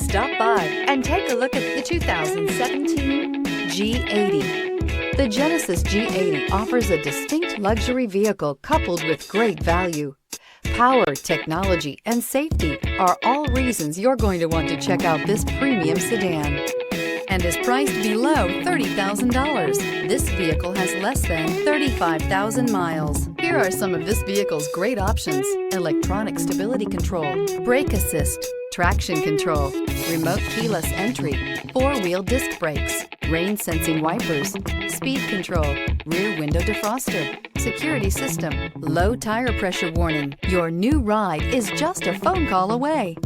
Stop by and take a look at the 2017 G80. The Genesis G80 offers a distinct luxury vehicle coupled with great value. Power, technology, and safety are all reasons you're going to want to check out this premium sedan, and is priced below $30,000. This vehicle has less than 35,000 miles. Here are some of this vehicle's great options: electronic stability control, brake assist, traction control, remote keyless entry, four-wheel disc brakes, rain sensing wipers, speed control, rear window defroster, security system, low tire pressure warning. Your new ride is just a phone call away.